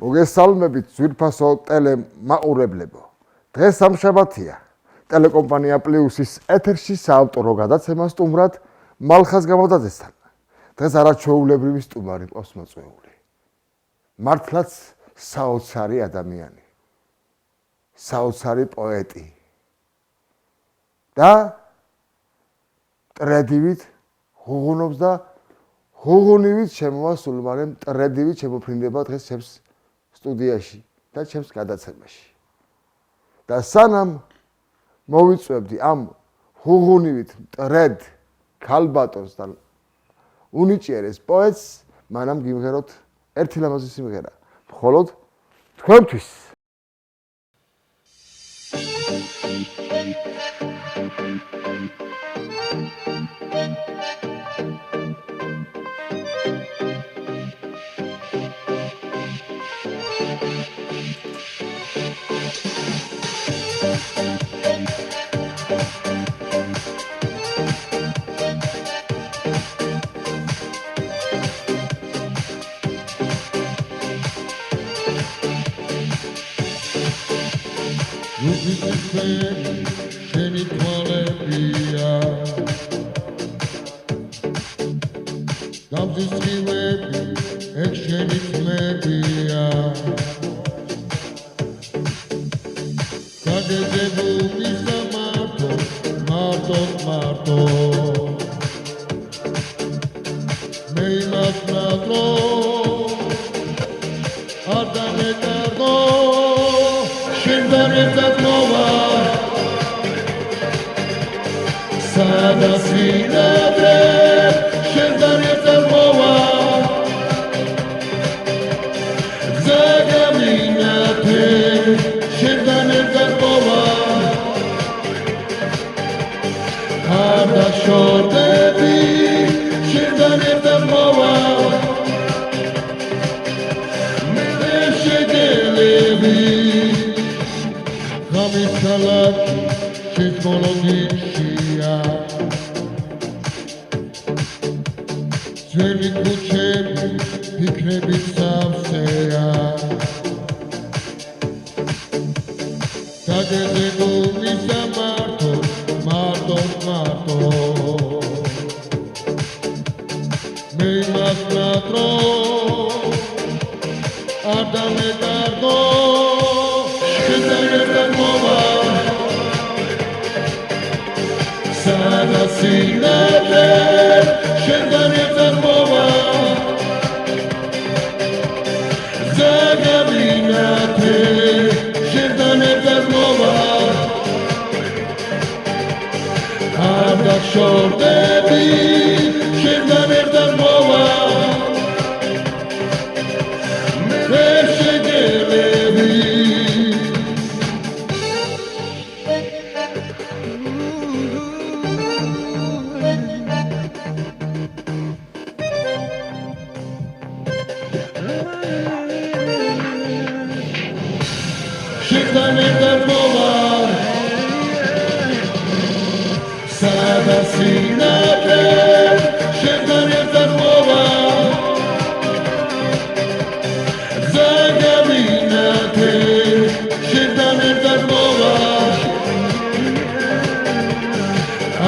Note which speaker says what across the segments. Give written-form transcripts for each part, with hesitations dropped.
Speaker 1: მოგესალმებით ძვირფასო ტელემაყურებლებო. დღეს სამშაბათია. ტელეკომპანია პლუსის ეთერში საავტორო გადაცემა სტუმრად მალხაზ გამოდაძესთან. დღეს არაჩვეულებრივი სტუმარი მყავს მოწვეული. მართლაც საოცარი ადამიანი. საოცარი პოეტი. და ტრედივით ღუღუნობს და ღუღუნივით შემოასულ, მაგრამ ტრედივით შემოფრინდება დღეს ჩემს სტუდიაში და ჩემს გადაცემაში. და სანამ მოვიწვევდი ამ ღუღუნივით ტრედ ქალბატონს და უნიჭიერეს პოეტს, მანამ გიმღეროთ ერთი ლამაზი სიმღერა. მხოლოდ თქვენთვის.
Speaker 2: Sheni twalebia Gavzis kiwebi ek sheni tmebia Kadezebu misa marto Meilas nadro Adame dardo Shindane dadnova Sada sinadre Shindane dadnova Zagaminate Shindane dadnova Ada shodebi Shindane dadnova Meshegelebi Kamisalaki Shizmologishia Zveni kuchebi Piknebi savseya Kadezebu misa marto Meilas natro Adame dardo Shindane dadnova Sada sinadre Shindane dadnova Zagaminate Shindane dadnova Ada shodebi Shindane dadnova Meshegelebi Shindane dadnova Sada sinadre Shindane dadnova Zagaminate Shindane dadnova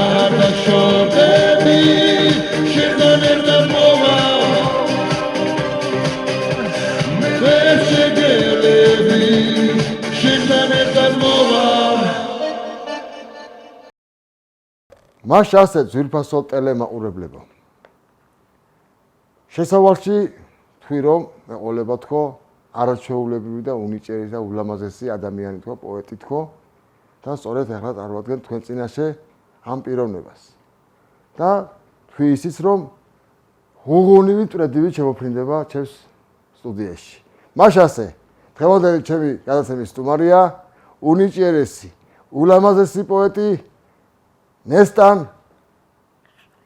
Speaker 2: Ada shodebi Shindane dadnova Meshegelebi Shindane dadnova
Speaker 1: მას ასე ძვირფასო ტელემაყურებლებო. შესავალში თქვი რომ მეყოლება თქო არაჩვეულებრივი და უნიჭიერი და ულამაზესი ადამიანი თქო, პოეტი თქო და სწორედ ახლა წარმოადგენ თქვენ წინაშე ამ პიროვნებას. და თქვი ისიც რომ ღუღუნივით ტრედივით შემოფრინდება ჩემს სტუდიაში. მას ასე დღევანდელი ჩემი გადაცემის სტუმარია უნიჭიერესი, ულამაზესი პოეტი ნესტან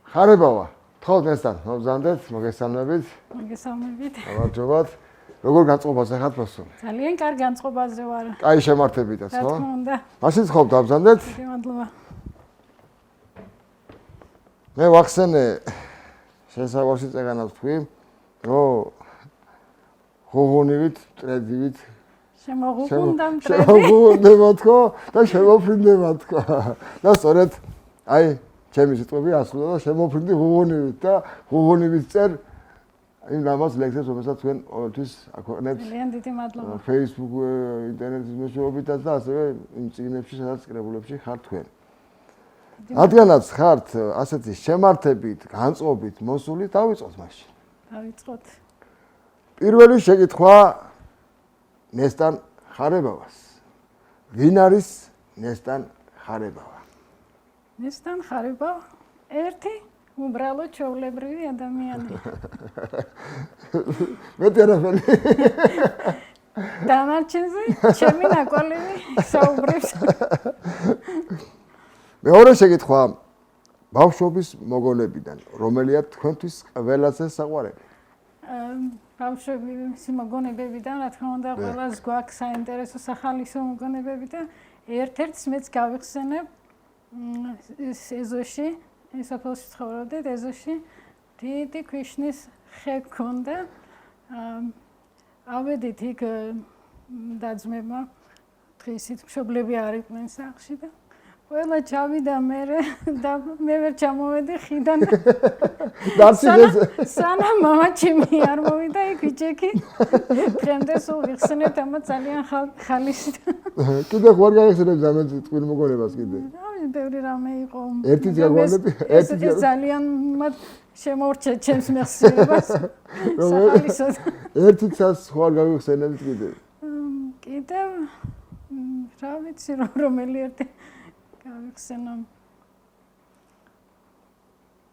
Speaker 1: ხარებავა. თქო ნესტან, მოგზავნეთ, მოგესალმებით.
Speaker 3: მოგესალმებით.
Speaker 1: გამარჯობათ. როგორ განწყობაზე ხართ მოსული?
Speaker 3: ძალიან კარგ განწყობაზე ვარ.
Speaker 1: კაი შემართებითაც, ხო?
Speaker 3: რა თქმა უნდა.
Speaker 1: მაშინ ხო დავბზანდეთ?
Speaker 3: მადლობა.
Speaker 1: მე ვახსენე შესავალში წეგანას თქვი, რომ ღოღონივით, მტრედივით
Speaker 3: შემოღუნდა მტრედი.
Speaker 1: შემოღუნდება თქო და შემოფრინდება თქო. და სწორედ აი ჩემი სიტყვები ასრულა და შემოფრინდი ღოღონივით და ღოღონივით წერ იმ რამას ლექსებს, რომელსაც თქვენ ყოველთვის აქვეყნებთ.
Speaker 3: ძალიან დიდი მადლობა.
Speaker 1: Facebook, ინტერნეტის მეშვეობითაც და ასევე იმ წიგნებში, სადაც კრებულებში ხართ თქვენ. რადგანაც ხართ ასეთი შემართებით, განწყობით მოსული, დავიწყოთ მაშინ.
Speaker 3: დავიწყოთ.
Speaker 1: პირველი შეკითხვა ნესტან ხარებავას. ვინ არის ნესტან ხარებავა?
Speaker 3: ნესტან ხარებავა ერთი უბრალო ჩვეულებრივი ადამიანი.
Speaker 1: მეტი არაფერი.
Speaker 3: დანარჩენზე ჩემი ნაკვალევი საუბრობს.
Speaker 1: მეორე შეკითხვა ბავშვობის მოგონებიდან, რომელია თქვენთვის ყველაზე საყვარელი?
Speaker 3: ბავშვობის მოგონებებიდან, რა თქმა უნდა, ყველას გვაქვს საინტერესო სახალისო მოგონებები და ერთ-ერთს მეც გავიხსენებ ეზოში, სოფელში ცხოვრობდით, ეზოში დიდი ქვიშნის ხე გქონდა. ავედით იქ დაძმებმა დღისით მშობლები არ იყვნენ სახლში და ყველა ჩავიდა და მე ვერ ჩამოვედი ხიდან. სანამ მამა ჩემი არ მოვიდა იქ ვიჭექი. დღემდე სულ ვიხსენებ ამას ძალიან ხალისი.
Speaker 1: კიდე ხوار გაიხსენებ ზამენ ტყუილ მოგონებას კიდე.
Speaker 3: ბევრი რამე იყო.
Speaker 1: ერთი ჯაგვანები,
Speaker 3: ეს ძალიან მათ შემორჩა ჩემს მეხსიერებას. სახალისოდ.
Speaker 1: ერთი ცას ხوار გაიხსენებთ კიდე.
Speaker 3: კიდევ რა ვიცი რომელი ერთი გავიხსენო.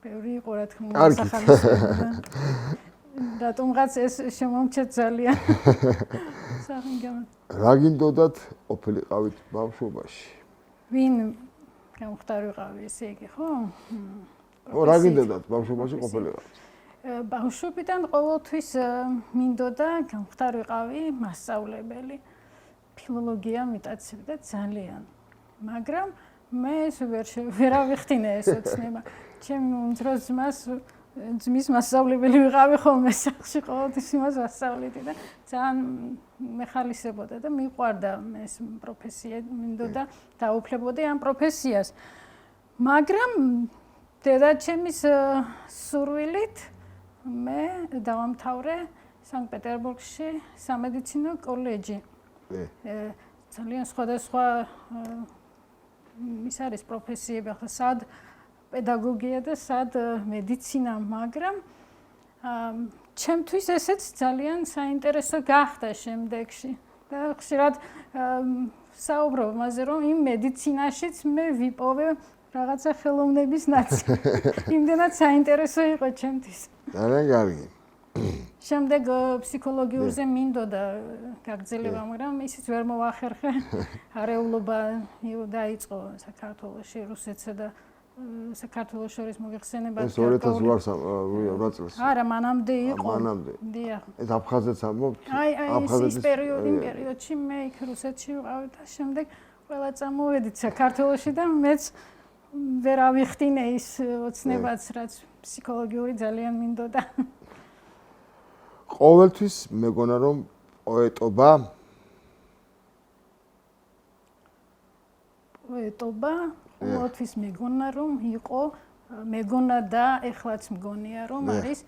Speaker 3: ბევრი იყო რა თქმა უნდა სახალისოდ. რატომღაც ეს შემომჩა ძალიან. სახინგამ.
Speaker 1: რა გინდოდათ ყოფილიყავით ბავშვობაში?
Speaker 3: ვინ გამختارიყავი ესე იგი ხო?
Speaker 1: რა გინდოდათ ბავშვობაში ყოფილიყავით?
Speaker 3: ბავშვობიდან ყოველთვის მინდოდა გამختارიყავი მასწავლებელი. ფილოლოგია მიტაცებდა ძალიან. მაგრამ მე ეს ვერ ავიხდინე ეს ოცნება. ჩემი უმძროს ძმის მასწავლებელი ვიყავი ხოლმე სახლში ყოველთვის იმას ვასწავლედი და ძალიან მეხალისებოდა და მიყვარდა ეს პროფესია, მინდოდა დაუფლებოდი ამ პროფესიას. მაგრამ დედაჩემის სურვილით მე დავამთავრე სანქტ-პეტერბურგში სამედიცინო კოლეჯი. ძალიან სხვადასხვა ის არის პროფესიები, ახლა სად პედაგოგია და სად მედიცინა, მაგრამ ჩემთვის ესეც ძალიან საინტერესო გახდა შემდეგში. და ხშირად საუბრობ მასზე, რომ იმ მედიცინაშიც მე ვიპოვე რაღაცა ხელოვნების ნაწილი. იმდენად საინტერესო იყო ჩემთვის.
Speaker 1: ძალიან კარგი.
Speaker 3: შემდეგ ფსიქოლოგიურზე მინდოდა გაგრძელება, მაგრამ ისიც ვერ მოვახერხე. არეულობა დაიწყო საქართველოში, რუსეთსა და საქართველოს შორის მოგეხსენება.
Speaker 1: ეს 2008 წელს.
Speaker 3: არა, მანამდე იყო.
Speaker 1: მანამდე.
Speaker 3: დიახ.
Speaker 1: ეს აფხაზეთს ამბობთ?
Speaker 3: ის პერიოდში მე იქ რუსეთში ვიყავი და შემდეგ ყველა წამოვედით საქართველოში და მეც ვერ ავიხდინე ის ოცნებაც, რაც ფსიქოლოგიური ძალიან მინდოდა.
Speaker 1: ყოველთვის მეგონა რომ პოეტობა
Speaker 3: ყოველთვის მეგონა რომ იყო მეგონა და ეხლაც მგონია რომ არის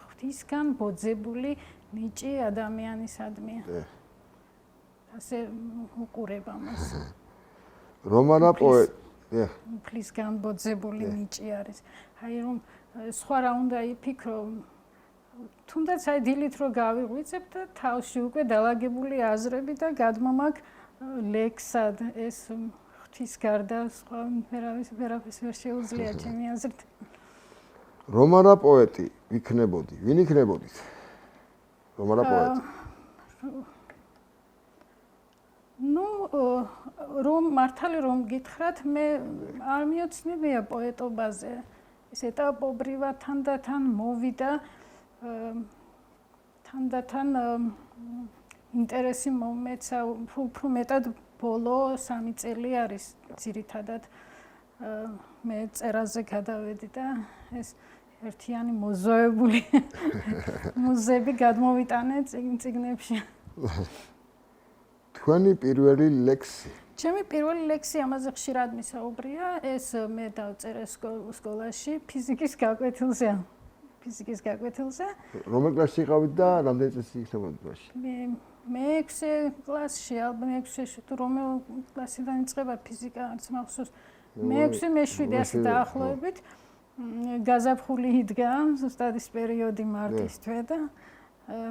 Speaker 3: ღვთისგან ბოძებული ნიჭი ადამიანისადმი. ასე უყურებ ამას.
Speaker 1: რომანა პოეტი
Speaker 3: ღვთისგან ბოძებული ნიჭი არის. აი რომ სხვა რა უნდა იფიქრო, თუნდაც აი დილით რო გავიღვიძებ და თავში უკვე დაალაგებული აზრები და გადმომაქ ლექსად ეს ღვთის გარდა სხვა ვერავის ვერ შეუძლია ჩემი აზრით.
Speaker 1: რომანა პოეტი ვიქნებოდი, ვინ იქნებოდით? რომანა პოეტი.
Speaker 3: რომ მართალი რომ გითხრათ, მე არ მიოცნებია პოეტობაზე. ეს ეტაპობრივად თანდათან მოვიდა თანდათან ინტერესი მომეცა უფრო მეტად ბოლო 3 წელი არის ძირითადად მე წერაზე გადავედი და ერთიანი მოზოებული მუზები გადმოვიტანე წიგნებში.
Speaker 1: თქვენი პირველი ლექსი.
Speaker 3: ჩემი პირველი ლექსი ამაზე ხშირად მისაუბრია, ეს მე დავწერე სკოლაში ფიზიკის გაკვეთილზე.
Speaker 1: რომელ კლასში იყავით და რამდენი წელი იქნებოდა კლასში?
Speaker 3: მე-6 კლასში, ალბათ მე-6 თუ რომელ კლასიდან იწყება ფიზიკა, არც მახსოვს. მე-6, მე-7 ასე დაახლოებით გაზაფხული იდგა, ზუსტად ის პერიოდი მარტის თვე და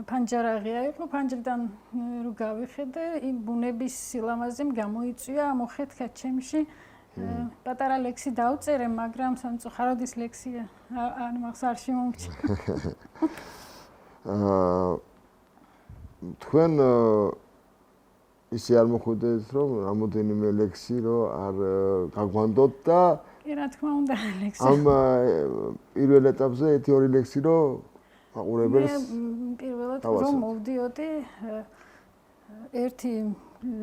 Speaker 3: ფანჯარაღია იყო, ფანჯრიდან რო გავიხედე, იმ ბუნების სილამაზემ გამოიწვია, მოხეთქა ჩემში. პატარა ლექსი დავწერე, მაგრამ სამწუხაროდ ის ლექსია არ მახსოვს არ შემომჩა.
Speaker 1: თქვენ ისე არ მოხვდეთ რომ რამოდენიმე ლექსი რო არ გაგვანდოთ და
Speaker 3: რა თქმა უნდა ლექსი.
Speaker 1: ამ პირველ ეტაპზე ერთი-ორი ლექსი რო აყურებელს
Speaker 3: პირველად რომ მოვდიოდი ერთი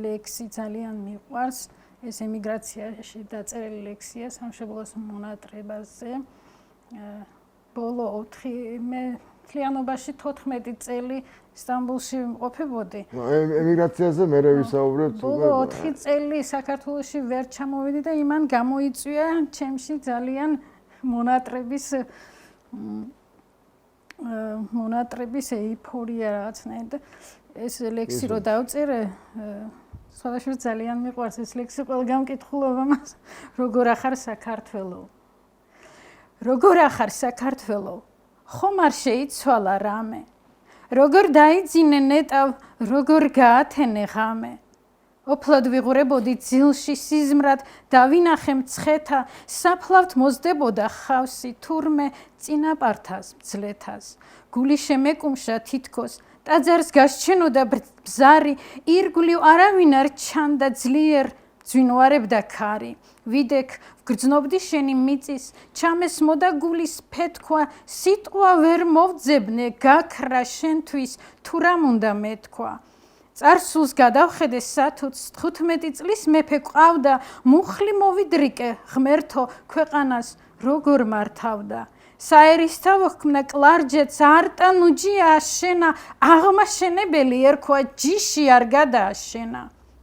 Speaker 3: ლექსი ძალიან მიყვარს ეს ემიგრაციაში დაწერილი ლექსია სამშობლოს მონატრებაზე ბოლო 4 მე მთლიანობაში 14 წელი სტამბოლში მყოფებოდი.
Speaker 1: ემიგრაციაზე მე ვისაუბრებ
Speaker 3: ბოლო 4 წელი საქართველოში ვერ ჩამოვედი და იმან გამოიწვია ჩემში ძალიან მონატრების ეიფორია რაღაცნაირად და ეს ლექსი რო დავწერე სხვადასხვა ძალიან მიყვარს ეს ლექსი ყველგან მკითხულობა მას როგორ ახარ საქართველო როგორ ახარ საქართველო ხომ არ შეიცვალა რამე როგორ დაიძინე ნეტავ როგორ გაათენე ღამე ოფლად ვიღურებოდი ძილში სიზმრად დავინახე მცხეთა საფლავთ მოზდებოდა ხავსი თურმე წინაპართას მძლეთას გული შემეკუმშა თითქოს ტაძარს გასჩენოდა ბზარი ირგვლივ არავინ არ ჩანდა ძლიერ ძვინვარებდა ქარი ვიდექ ვგრძნობდი შენი მიწის ჩამესმოდა გულის ფეთქვა სიტყვა ვერ მოვძებნე გაქრა შენთვის თუ რამ უნდა მეთქვა წარსულს გადავხედე სათუც 15 წლის მეფე ყავდა მუხლი მოვიდრიკე ღმერთო ქვეყანას როგორ მართავდა საერისთავო ჰქმნა კლარჯეთს არტანუჯია აშენა აღმაშენებელი ერქვა ჯიში არ გადააშენა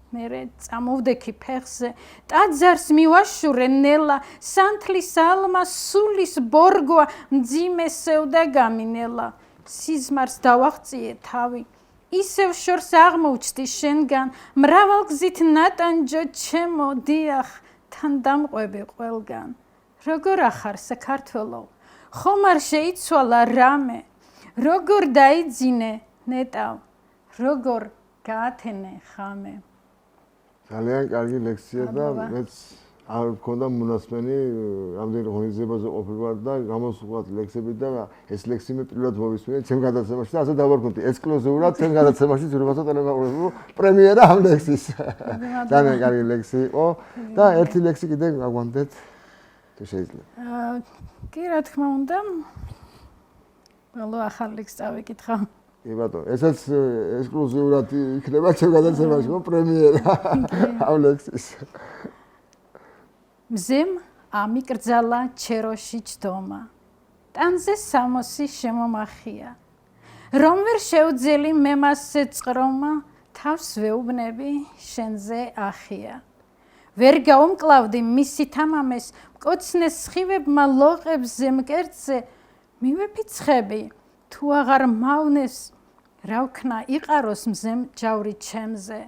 Speaker 3: მერე წამოვდექი ფეხზე ტაძარს მივაშურე ნელა სანთლის ალმა სულის ბორგვა მძიმე სევდა გამინელა სიზმარს დავაღწიე თავი ისევ შორს აღმოჩდი შენგან მრავალგზით ნატანჯო ჩემო დიახ თან დამყვები ყველგან როგორ ახარ საქართველო ხომ არ შეიცვალა რამე როგორ დაიძინე ნეტავ როგორ გაათენე ხამე
Speaker 1: ძალიან კარგი ლექსია და მეც არ მქონდა მონასმენი რამდენი ღონისძიებაზე ყოფილვარ და გამოსულა ლექსები და ეს ლექსი მე პირველად მოვისმინე ჩემ გადაცემაში და ასე დავარქუნდი ექსკლუზიურად ჩემ გადაცემაში ძირფასო ტელემაყურებელო პრემიერა ამ ლექსის ძალიან კარგი ლექსი იყო და ერთი ლექსი კიდე გაგვანდეთ თუ შეიძლება
Speaker 3: კი რა თქმა უნდა ბოლო ახალ ლექსს წავიკითხავ
Speaker 1: კი ბატონო, ესაც ექსკლუზიურად იქნება ჩემ გადაცემაში, პრემიერა ამ ლექსის.
Speaker 3: მზემ ამიკრძალა ჩეროში ჯდომა. ტანზე სამოსი შემომახია. რომ ვერ შევძელი მე მასზე წყრომა, თავს ვეუბნები შენზე ახია. ვერ გაუმკლავდი მისი თამამეს, მკოცნეს სხივებმა ლოყებზე მკერდზე მივეფიცხები. თუ აღარ მავნეს რა ვქნა იყაროს მზემ ჯავრი ჩემზე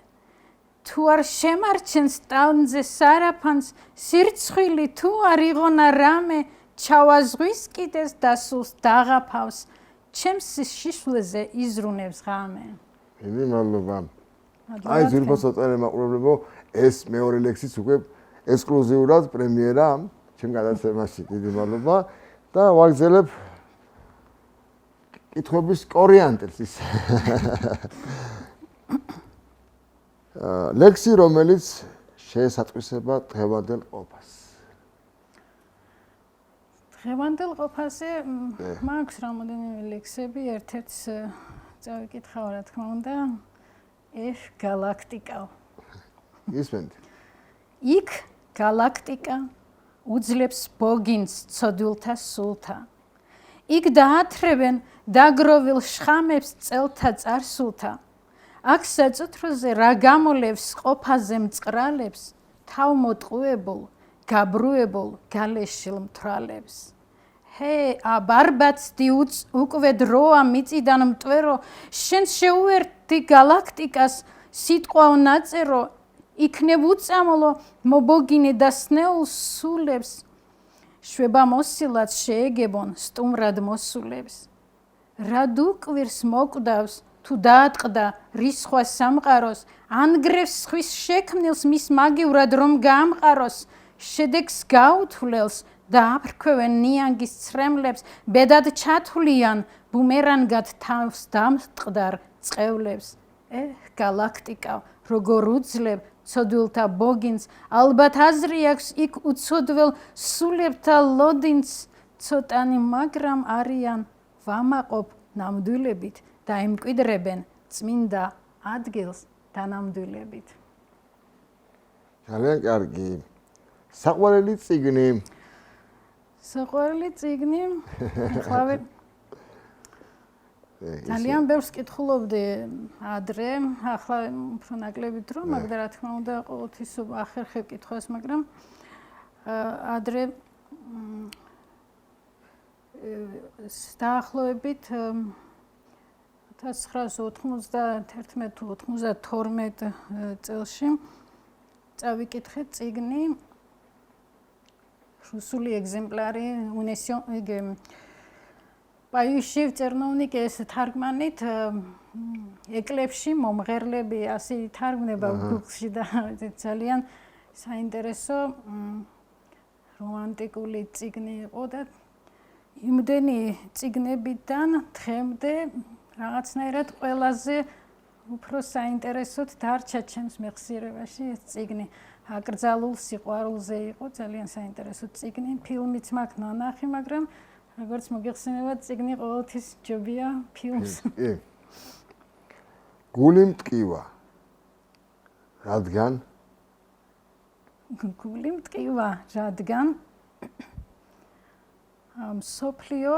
Speaker 3: თუ არ შემარჩენს ტანზე სარაფანს სირცხვილი თუ არ იღონა რამე ჩავაზღვის კიდეს დასულს დაღაფავს ჩემს შიშვლეზე იზრუნებს ღამე
Speaker 1: დიდი მადლობა აი ძირფასო ტელემაყურებლებო ეს მეორე ლექსიც უკვე ექსკლუზიურად პრემიერა ჩემ გადაცემაში დიდი მადლობა და ვაგრძელებ კითხების კორიანტელს ის ლექსი რომელიც შეესატყვისება დღევანდელ ყოფას
Speaker 3: დღევანდელ ყოფაზე მაქვს რამოდენიმე ლექსები ერთ-ერთს წავიკითხავ რა თქმა უნდა ეს გალაქტიკა
Speaker 1: ისმენთ
Speaker 3: იქ გალაქტიკა უძლებს ბოგინს ცოდვილთა სულთა იქ დაათრევენ დაგროვილ შხამებს წელთა წარსულთა. აქ საწუთროზე რა გამოლევს ყოფაზე მწყრალებს, თავმოტყუებულ, გაბრუებულ გალეშილ მთრალებს. ჰე, აბარბაცდი უკვე დროა მიწიდან მტვერო, შენ შეუერთდი გალაქტიკას, სიტყვა უნაწერო, იქნებ უწამლო, მობოგინე და სნეულს სულებს. შვება მოსილად შეეგებონ სტუმრად მოსულებს. რად უკვირს მოკვდავს, თუ დაატყდა რისხვა სამყაროს, ანგრევს ხვის შექმნილს მის მაგივრად რომ გაამყაროს, შედეგს გაუთვლელს და აფრქვევენ ნიანგის ცრემლებს, ბედად ჩათვლიან ბუმერანგად თავს დამტყდარ წყევლებს. გალაქტიკა, როგორ უძლებ ცოდვილთა ბოგინს, ალბათ აზრი აქვს იქ უცოდվել სულებთა ლოდინს, ცოტანი მაგრამ არიან ვამაყობ ნამდვილებით და იმკვიდრებენ წმინდა ადგილს დანამდვილებით.
Speaker 1: ძალიან კარგი. საყვარელი წიგნი.
Speaker 3: საყვარელი წიგნი. ახლავე ძალიან ბევრს კითხულობდი ადრე, ახლა უფრო ნაკლებით რომ, მაგრამ რა თქმა უნდა ყოველთვის ახერხებ კითხვას, მაგრამ ადრე დაახლოებით 1991-92 წელში წავიკითხე წიგნი რუსული ეგზემპლარი პაიუშევ წერნოვნიკის თარგმანით ეკლებში მომღერლები ასე ითარგმნება გუგლში და ძალიან საინტერესო რომანტიკული წიგნი იყო და იმდენი წიგნებიდან დღემდე რაღაცნაირად ყველაზე უფრო საინტერესოდ დარჩა ჩემს მეხსიერებაში ეს წიგნი. აკრძალულ სიყვარულზე იყო ძალიან საინტერესო წიგნი, ფილმიც მაქვს ნანახი, მაგრამ როგორც მოგეხსენება, წიგნი ყოველთვის ჯობია ფილმს.
Speaker 1: გული მტკივა. რადგან?
Speaker 3: გული მტკივა, რადგან მსოფლიო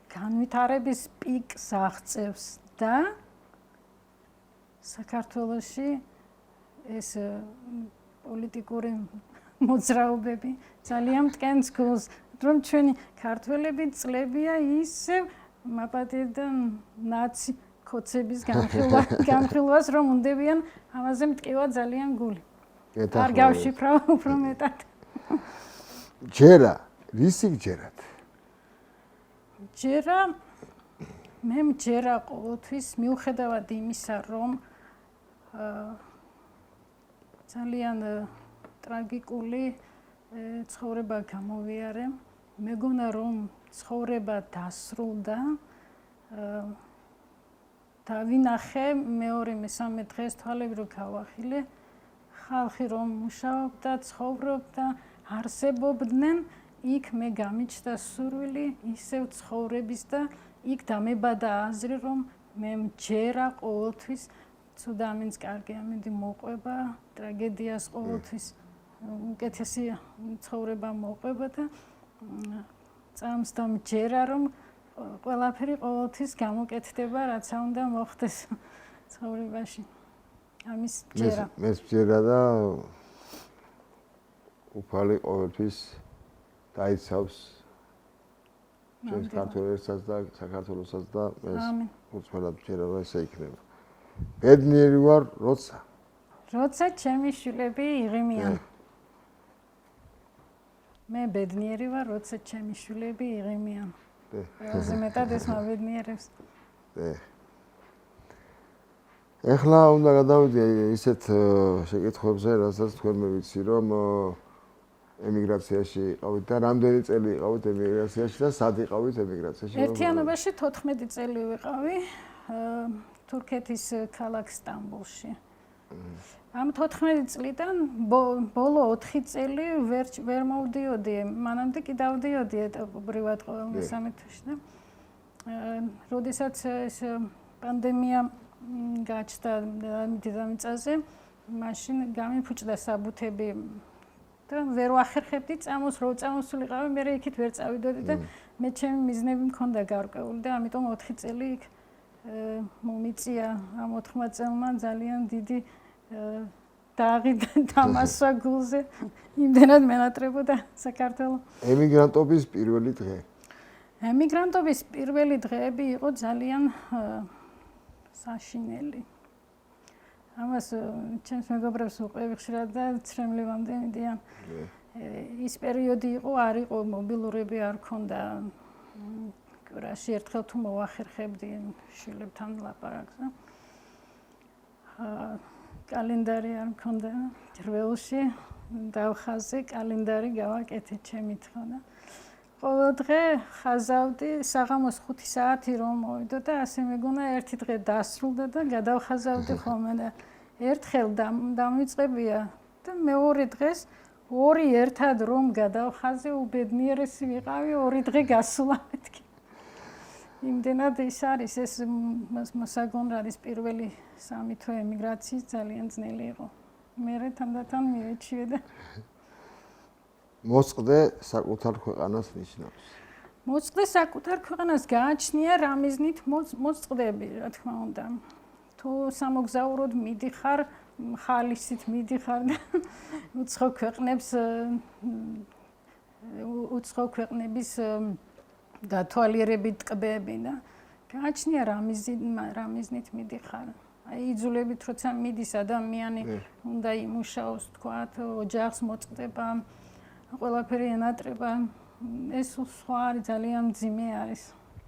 Speaker 3: განვითარების პიკს აღწევს და საქართველოში ეს პოლიტიკური მოძრაობები ძალიან მტკენს გულს, რომ ჩვენი ქართველები წლებია ისევ მაპატიებდნენ ნაცი კოცების განხილვას, რომ უნდებიან ამაზე მტკივა ძალიან გული. არ გავშიფრავ უფრო მეტად.
Speaker 1: ჯერა, რისი გჯერათ?
Speaker 3: ჯერა მე მჯერა ყოველთვის მიუხედავად იმისა, რომ ძალიან ტრაგიკული ცხოვრება გამოვიარე. მეგონა რომ ცხოვრება დასრულდა. დავინახე მეორე მესამე დღეს თვალები რო გავახილე, ხალხი რომ მუშაობდა, ცხოვრობდა, არსებობდნენ, იქ მე გამიჩნდა სურვილი ისევ ცხოვრების და იქ დამებადა აზრი, რომ მე მჯერა ყოველთვის ცუდამინს კარგი ამინდი მოყვება, ტრაგედიას ყოველთვის უკეთესი ცხოვრება მოყვება და წამს და მჯერა, რომ ყველაფერი ყოველთვის გამოკეთდება, რაც უნდა მოხდეს ცხოვრებაში. ამის მჯერა.
Speaker 1: მე მჯერა და უფალი ყოველთვის დაიცავს ჩვენს ქართველებსაც და საქართველოსაც და ეს უცბად მჯერა და ესე იქნება. ბედნიერი ვარ, როცა
Speaker 3: ჩემი შვილები იღიმიან. მე ბედნიერი ვარ, როცა ჩემი შვილები იღიმიან. ყველაზე მეტად ეს მაბედნიერებს.
Speaker 1: ეხლა უნდა გადავიდე ისეთ შეკითხვებზე, რასაც თქვენ მე ვიცი, რომ ემიგრაციაში იყავით და რამდენი წელი იყავით ემიგრაციაში და სად იყავით ემიგრაციაში?
Speaker 3: ერთიანობაში 14 წელი ვიყავი თურქეთის ქალაქ სტამბოლში. ამ 14 წლიდან ბოლო 4 წელი ვერ მოვდიოდი, მანამდე კი დავდიოდი ეტაპობრივად ყოველ მესამე თვეში და როდესაც ეს პანდემია გაჩნდა დედამიწაზე, მაშინ გამიფუჭდა საბუთები და ვერ ვახერხებდი წამოს, რო წამოსულიყავი, მე იქით ვერ წავიდოდი და მე ჩემი მიზნები მქონდა გარკვეული და ამიტომ 4 წელი იქ მომიწია ამ 4 წელმა ძალიან დიდი დაღი დამასვა გულზე იმდენად მენატრებოდა საქართველოს.
Speaker 1: ემიგრანტობის პირველი დღე.
Speaker 3: ემიგრანტობის პირველი დღეები იყო ძალიან საშინელი. ამას ჩემს მეგობრებს უყვები ხშირად და ცრემლივამდე მიდიან. ის პერიოდი იყო, არ იყო მობილურები, არ ქონდა კვირაში ერთხელ თუ მოვახერხებდი შვილებთან ლაპარაკს. კალენდარი არ მქონდა რველში, დავხაზე კალენდარი გავაკეთე ჩემი თხოვნა. ყოველ დღე ხაზავდი საღამოს 5 საათი რომ მოვიდო და ასე მეგონა ერთი დღე დასრულდა და გადავხაზავდი ხოლმე და ერთხელ დამიწყებია და მეორე დღეს ორი ერთად რომ გადავხაზე უბედნიერესი ვიყავი 2 დღე გასულა მეთქი. იმდენად ის არის ეს მოსაგონრადის პირველი 3 თვე ემიგრაციის ძალიან ძნელი იყო. მე თანდათან მივეჩიე და
Speaker 1: მოწყდე საკუთარ ქვეყანას ნიშნავს.
Speaker 3: მოწყდე საკუთარ ქვეყანას გააჩნია რა მიზნით მოწყდები, რა თქმა უნდა. თუ სამოგზაუროდ მიდიხარ, ხალისით მიდიხარ და უცხო ქვეყნების დათვალიერებით ტკბები და გააჩნია რა მიზნით მიდიხარ. აი იძულებით როცა მიდის ადამიანი უნდა იმუშაოს, თქვათ, ოჯახს მოწყდება, ყველაფერი ენატრება, ეს სხვა არის ძალიან მძიმე არის.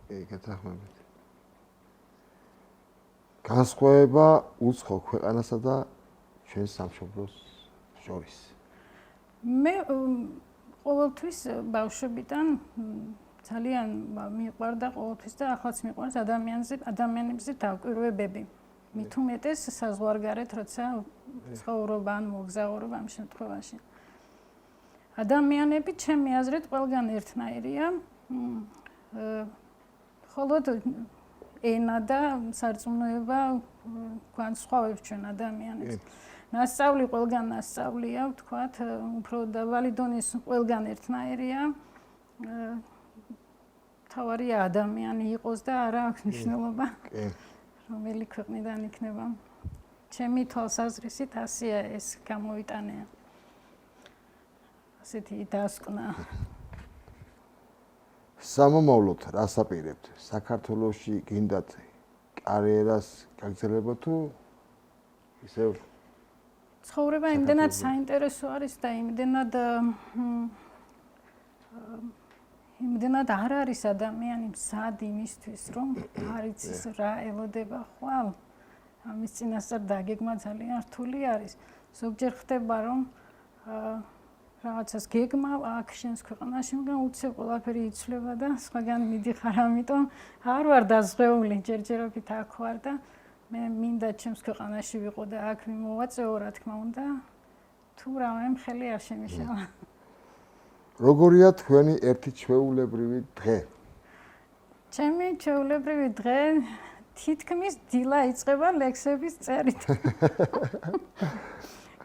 Speaker 1: გეთახმებით. განსხვავება უცხო ქვეყანასა და ჩვენ სამშობლოს შორის.
Speaker 3: მე ყოველთვის ბავშვებიდან ძალიან მიყვარდა ყოველთვის და ახლაც მიყვარს ადამიანებზე დაკვირვებები. მით უმეტეს საზღვარგარეთ, როცა ცხოვრობ ან მოგზაურობ ამ შემთხვევაში. ადამიანები ჩემი აზრით ყველგან ერთნაირია. მხოლოდ ენა და სარწმუნოება განსხვავებს ჩვენ ადამიანებს. ნასწავლი ყველგან ნასწავლია, ვთქვათ, უფრო დაბალი დონის ყველგან ერთნაირია. თავარია ადამიანი იყოს და არა აქვს მნიშვნელობა. რომელი ქვეყნიდან იქნება. ჩემი თვალსაზრისით ასეა ეს გამოვიტანე. ასეთი დასკვნა.
Speaker 1: სამომავლოდ რას აპირებთ? საქართველოში გინდათ კარიერას გაგრძელებოთ თუ ისევ
Speaker 3: ცხოვრება იმდენად საინტერესო არის და იმდენად არ არის ადამიანი მზად იმისთვის, რომ არ იცის რა ელოდება ხვალ. ამის წინასწარ დაგეგმა ძალიან რთული არის. ზოგჯერ ხდება, რომ რაღაცას გეგმა აქ შენს ქვეყანაში, მაგრამ უცებ ყველაფერი იცვლება და სხვაგან მიდიხარ, ამიტომ არ ვარ დაზღვეული, ჯერჯერობით აქ ვარ და მე მინდა ჩემს ქვეყანაში ვიყო და აქ მოვაწეო, რა თქმა უნდა, თუ რამე მხელი არ შემიშალა.
Speaker 1: როგორია თქვენი ერთი ჩვეულებრივი დღე?
Speaker 3: ჩემი ჩვეულებრივი დღე თითქმის დილა იწყება ლექსების წერით.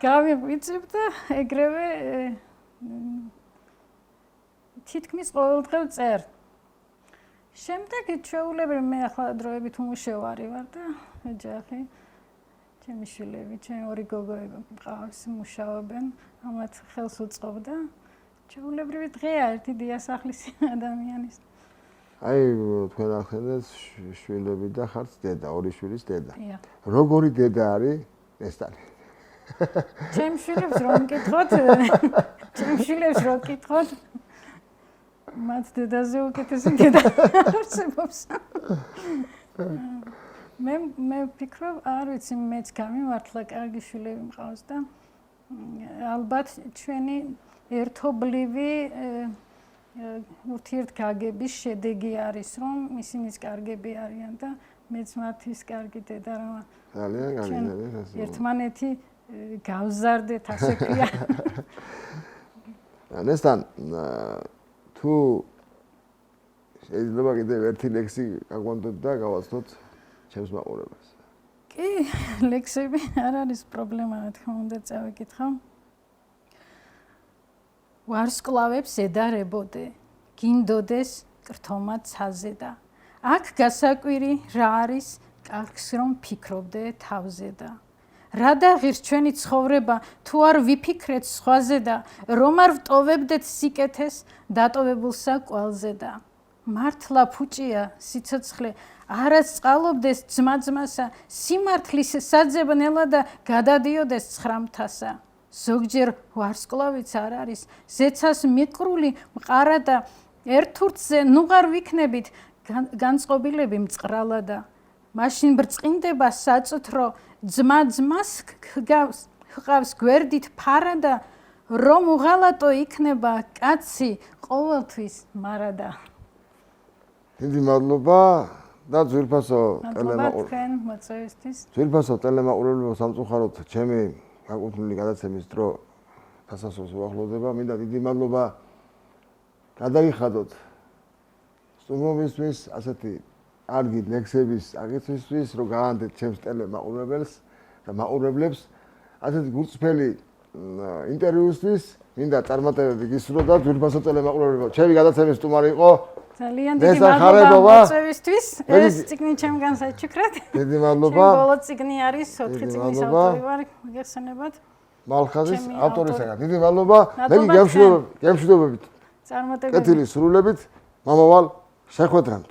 Speaker 3: გავიღვიძებ და ეგრევე თითქმის ყოველდღე წერ. შემდეგ ჩვეულებრივ მე ახლა დროებით უმუშევარი ვარ და ოჯახი, ჩემი შვილები, ჩემი 2 გოგოები მყავს, მუშაობენ, ამათ ხელს უწყობ და ჩვეულებრივი დღეა ერთი დიასახლის ადამიანის.
Speaker 1: აი თქვენ ახსენეთ შვილები და ხართ დედა, 2 შვილის დედა. როგორი დედა არის ნესტანი?
Speaker 3: ჩემ შვილებს რომ მკითხოთ, მათ დედაზე უკეთესი დედა არსებობს. მე ვფიქრობ, არ ვიცი, მეც გამიმართლა, კარგი შვილები მყავს და ალბათ ჩვენი ერთობლივი ურთიერთგაგების შედეგი არის, რომ ისინიც კარგები არიან და მეც მათის კარგი დედა რა.
Speaker 1: ძალიან კარგი.
Speaker 3: ერთმანეთი გავზარდეთ, ასე ვქია.
Speaker 1: ნესტან, თუ შეიძლება კიდევ ერთი ლექსი გაგვანდოთ და გავაცნოთ ჩემს მაყურებელს.
Speaker 3: კი, ლექსები არ არის პრობლემა, რა თქმა უნდა, წავიკითხავ. ვარსკვლავებს ედარებოდე, გინდოდეს კრთომა ცაზე და აქ გასაკვირი რა არის კარგს რომ ფიქრობდე თავზე და რა დაღირს ჩვენი ცხოვრება თუ არ ვიფიქრეთ სხვაზე და რომ არ ვტოვებდეთ სიკეთეს დატოვებულსა კვალზე და მართლა ფუჭია სიცოცხლე არაც წყალობდეს ძმა-ძმასა სიმართლის საძებნელა და გადადიოდეს ცხრამთასა ზოგჯერ ვარსკვლავიც არ არის ზეცას მიყრული მყარა და ერთურთზე ნუღარ ვიქნებით განწყობილები მწყრალა და მაშინ ბრწყინდება საწუთრო ძმა-ძმას ჰყავს გვერდით ფარა და რომ უღალატო იქნება კაცი ყოველთვის მარადა
Speaker 1: დიდი მადლობა და ძვირფასო ტელემაყურებლებო სამწუხაროდ ჩემი გაკუთვნილი გადაცემის დრო დასასრულს უახლოვდება. მინდა დიდი მადლობა გადაიხადოთ სტუმრობისთვის, ასეთი კარგი ლექსების აგეთვისთვის, რომ გაანდეთ ჩემს ტელემაყურებელს და მაყურებლებს, ასეთი გულწრფელი ინტერვიუსთვის. მინდა წარმატებები გისურვოთ ძვირფასო ტელემაყურებლებო. ჩემი გადაცემის სტუმარი იყო
Speaker 3: ძალიან დიდი მადლობა მოწვევისთვის. ეს წიგნი ჩემგან საჩუქრად.
Speaker 1: დიდი მადლობა.
Speaker 3: ჩემ ბოლო წიგნი არის 4 წიგნის ავტორი ვარ, მოგეხსენებათ.
Speaker 1: მალხაზის ავტორისგან. დიდი მადლობა. მე გემშვიდობებით.
Speaker 3: წარმატებები.
Speaker 1: კეთილი სრულებით. მომავალ შეხვედრამდე.